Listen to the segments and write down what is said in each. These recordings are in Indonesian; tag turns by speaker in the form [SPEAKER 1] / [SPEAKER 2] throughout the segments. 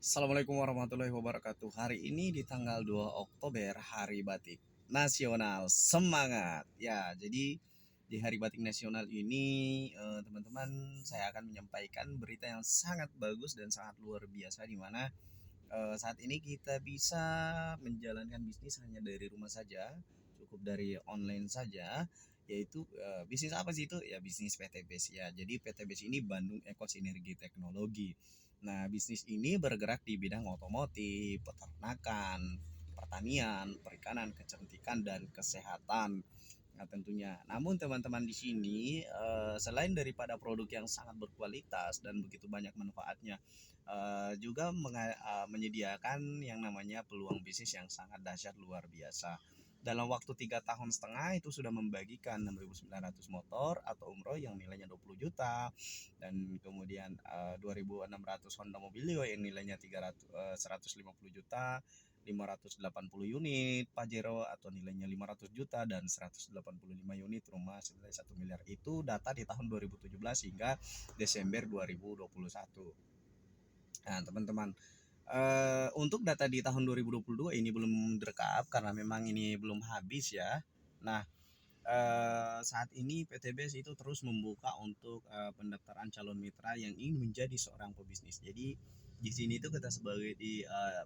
[SPEAKER 1] Assalamualaikum warahmatullahi wabarakatuh. Hari ini di tanggal 2 Oktober, Hari Batik Nasional. Semangat. Ya, jadi di Hari Batik Nasional ini teman-teman, saya akan menyampaikan berita yang sangat bagus dan sangat luar biasa di mana saat ini kita bisa menjalankan bisnis hanya dari rumah saja, cukup dari online saja, yaitu bisnis apa sih itu? Ya bisnis PTBS ya. Jadi PTBS ini Bandung Eko Sinergi Teknologi. Nah, bisnis ini bergerak di bidang otomotif, peternakan, pertanian, perikanan, kecantikan dan kesehatan. Nah, tentunya. Namun teman-teman di sini selain daripada produk yang sangat berkualitas dan begitu banyak manfaatnya, juga menyediakan yang namanya peluang bisnis yang sangat dahsyat luar biasa. Dalam waktu 3 tahun setengah itu sudah membagikan 6.900 motor atau umroh yang nilainya 20 juta, dan kemudian 2.600 Honda Mobilio yang nilainya 150 juta, 580 unit Pajero atau nilainya 500 juta, dan 185 unit rumah senilai 1 miliar. Itu data di tahun 2017 hingga Desember 2021. Nah, teman-teman, untuk data di tahun 2022 ini belum direkap karena memang ini belum habis ya. Nah, saat ini PTBS itu terus membuka untuk pendaftaran calon mitra yang ingin menjadi seorang pebisnis. Jadi di sini itu kita sebagai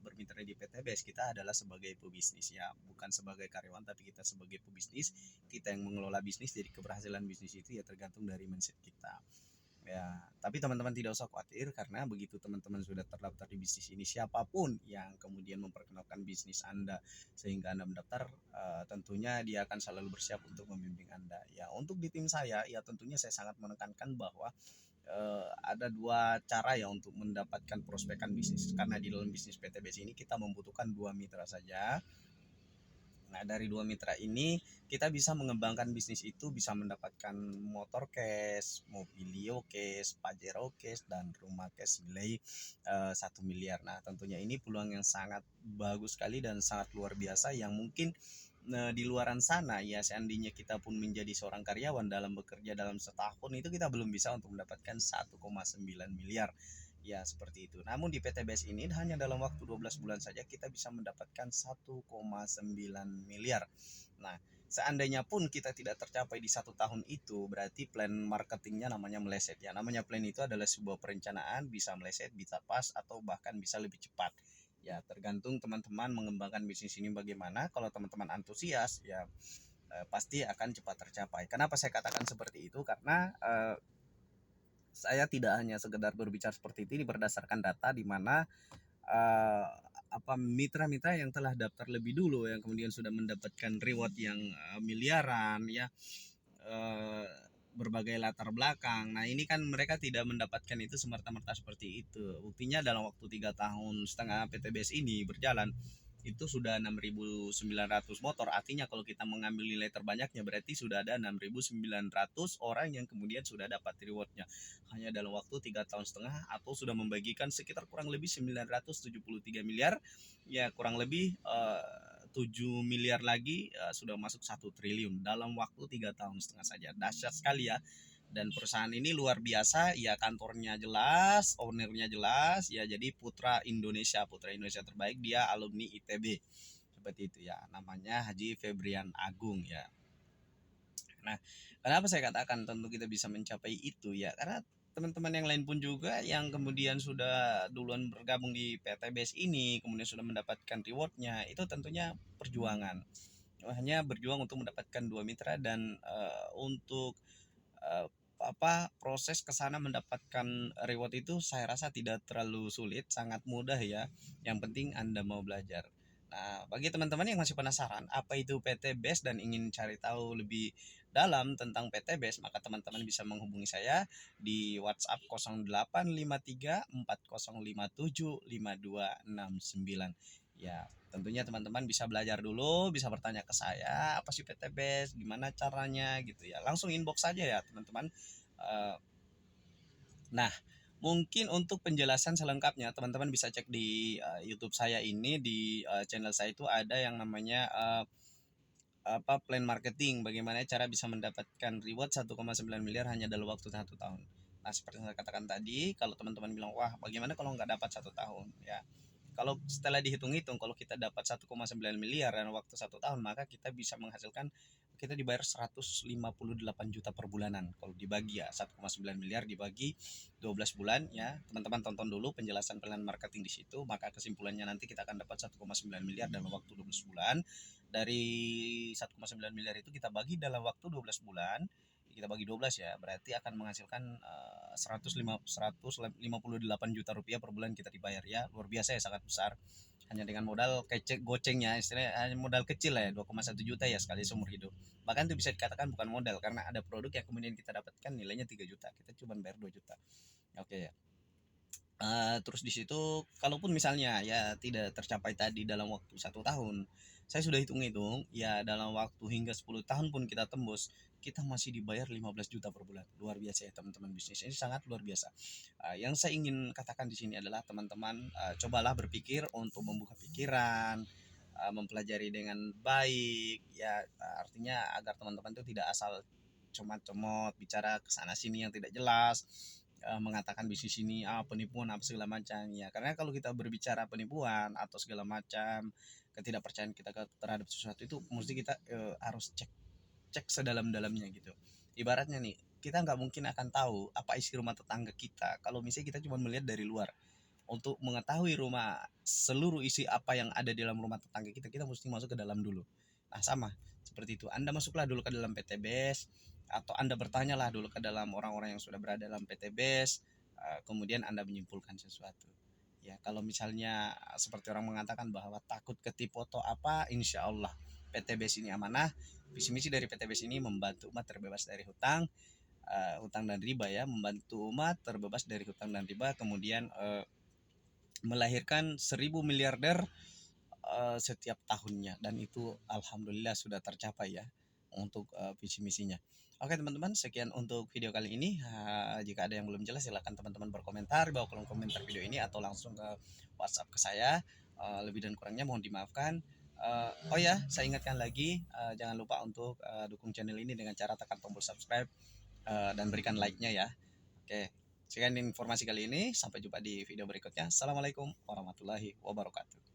[SPEAKER 1] bermitra di PTBS, kita adalah sebagai pebisnis ya, bukan sebagai karyawan tapi kita sebagai pebisnis. Kita yang mengelola bisnis, jadi keberhasilan bisnis itu ya tergantung dari mindset kita. Ya, tapi teman-teman tidak usah khawatir karena begitu teman-teman sudah terdaftar di bisnis ini, siapapun yang kemudian memperkenalkan bisnis Anda sehingga Anda mendaftar, tentunya dia akan selalu bersiap untuk membimbing Anda. Ya, untuk di tim saya, ya tentunya saya sangat menekankan bahwa ada dua cara ya untuk mendapatkan prospekan bisnis. Karena di dalam bisnis PTBS ini kita membutuhkan dua mitra saja. Nah, dari dua mitra ini kita bisa mengembangkan bisnis itu, bisa mendapatkan motor cash, mobilio cash, pajero cash, dan rumah cash nilai 1 miliar. Nah, tentunya ini peluang yang sangat bagus sekali dan sangat luar biasa yang mungkin di luaran sana ya, seandainya kita pun menjadi seorang karyawan dalam bekerja dalam setahun itu kita belum bisa untuk mendapatkan 1,9 miliar. Ya, seperti itu. Namun di PTBS ini hanya dalam waktu 12 bulan saja kita bisa mendapatkan 1,9 miliar. Nah, seandainya pun kita tidak tercapai di 1 tahun itu, berarti plan marketingnya namanya meleset ya. Namanya plan itu adalah sebuah perencanaan, bisa meleset, bisa pas, atau bahkan bisa lebih cepat. Ya, tergantung teman-teman mengembangkan bisnis ini bagaimana. Kalau teman-teman antusias, ya pasti akan cepat tercapai. Kenapa saya katakan seperti itu? Karena saya tidak hanya sekedar berbicara seperti ini berdasarkan data di mana uh, mitra-mitra yang telah daftar lebih dulu yang kemudian sudah mendapatkan reward yang miliaran ya, uh, berbagai latar belakang. Nah, ini kan mereka tidak mendapatkan itu semerta-merta seperti itu. Buktinya dalam waktu 3 tahun setengah PTBS ini berjalan itu sudah 6.900 motor. Artinya kalau kita mengambil nilai terbanyaknya berarti sudah ada 6.900 orang yang kemudian sudah dapat rewardnya hanya dalam waktu 3 tahun setengah, atau sudah membagikan sekitar kurang lebih 973 miliar ya, kurang lebih 7 miliar lagi sudah masuk 1 triliun dalam waktu 3 tahun setengah saja. Dahsyat sekali ya. Dan perusahaan ini luar biasa ya, kantornya jelas, ownernya jelas ya, jadi putra Indonesia terbaik, dia alumni ITB seperti itu ya, namanya Haji Febrian Agung ya. Nah, kenapa saya katakan tentu kita bisa mencapai itu ya, karena teman-teman yang lain pun juga yang kemudian sudah duluan bergabung di PTBS ini kemudian sudah mendapatkan rewardnya, itu tentunya perjuangan, hanya berjuang untuk mendapatkan dua mitra. Dan untuk uh, proses ke sana mendapatkan reward itu saya rasa tidak terlalu sulit, sangat mudah ya. Yang penting Anda mau belajar. Nah, bagi teman-teman yang masih penasaran apa itu PTBS dan ingin cari tahu lebih dalam tentang PTBS, maka teman-teman bisa menghubungi saya di WhatsApp 085340575269. Ya, tentunya teman-teman bisa belajar dulu, bisa bertanya ke saya, apa sih PTBS, gimana caranya gitu ya. Langsung inbox saja ya, teman-teman. Eh, Nah, mungkin untuk penjelasan selengkapnya teman-teman bisa cek di YouTube saya ini, di channel saya itu ada yang namanya plan marketing, bagaimana cara bisa mendapatkan reward 1,9 miliar hanya dalam waktu 1 tahun. Nah, seperti yang saya katakan tadi, kalau teman-teman bilang, wah bagaimana kalau nggak dapat 1 tahun? Ya, kalau setelah dihitung-hitung, kalau kita dapat 1,9 miliar dalam waktu 1 tahun, maka kita bisa menghasilkan, kita dibayar 158 juta per bulanan. Kalau dibagi ya 1,9 miliar dibagi 12 bulan ya, teman-teman tonton dulu penjelasan plan marketing di situ, maka kesimpulannya nanti kita akan dapat 1,9 miliar dalam waktu 12 bulan. Dari 1,9 miliar itu kita bagi dalam waktu 12 bulan, kita bagi 12 ya, berarti akan menghasilkan 158 juta rupiah per bulan kita dibayar ya, luar biasa ya, sangat besar. Hanya dengan modal kecek gocengnya, istilahnya hanya modal kecil lah ya, 2,1 juta ya sekali seumur hidup. Bahkan itu bisa dikatakan bukan modal, karena ada produk yang kemudian kita dapatkan nilainya 3 juta, kita cuma bayar 2 juta. Oke ya. Terus di situ kalaupun misalnya ya tidak tercapai tadi dalam waktu 1 tahun, saya sudah hitung-hitung ya dalam waktu hingga 10 tahun pun kita tembus, kita masih dibayar 15 juta per bulan. Luar biasa ya teman-teman, bisnis ini sangat luar biasa. Yang saya ingin katakan di sini adalah teman-teman, cobalah berpikir untuk membuka pikiran, mempelajari dengan baik ya, artinya agar teman-teman itu tidak asal comot-comot bicara ke sana sini yang tidak jelas, mengatakan bisnis ini penipuan apa segala macam ya, karena kalau kita berbicara penipuan atau segala macam ketidakpercayaan kita terhadap sesuatu itu mesti kita harus cek cek sedalam-dalamnya gitu. Ibaratnya nih, kita nggak mungkin akan tahu apa isi rumah tetangga kita kalau misalnya kita cuma melihat dari luar. Untuk mengetahui rumah seluruh isi apa yang ada di dalam rumah tetangga kita, kita mesti masuk ke dalam dulu. Nah, sama seperti itu. Anda masuklah dulu ke dalam PTBS, atau Anda bertanyalah dulu ke dalam orang-orang yang sudah berada dalam PTBS, kemudian Anda menyimpulkan sesuatu. Ya, kalau misalnya seperti orang mengatakan bahwa takut ketipu atau apa, insya Allah PTBS ini amanah. Visi misi dari PTBS ini membantu umat terbebas dari hutang, hutang dan riba ya, membantu umat terbebas dari hutang dan riba, kemudian melahirkan 1.000 miliarder setiap tahunnya, dan itu alhamdulillah sudah tercapai ya untuk visi misinya. Oke teman-teman, sekian untuk video kali ini. Jika ada yang belum jelas silahkan teman-teman berkomentar di bawah kolom komentar video ini atau langsung ke WhatsApp ke saya. Lebih dan kurangnya mohon dimaafkan. Oh ya, saya ingatkan lagi, jangan lupa untuk dukung channel ini dengan cara tekan tombol subscribe dan berikan like-nya ya. Oke, sekian informasi kali ini. Sampai jumpa di video berikutnya. Assalamualaikum warahmatullahi wabarakatuh.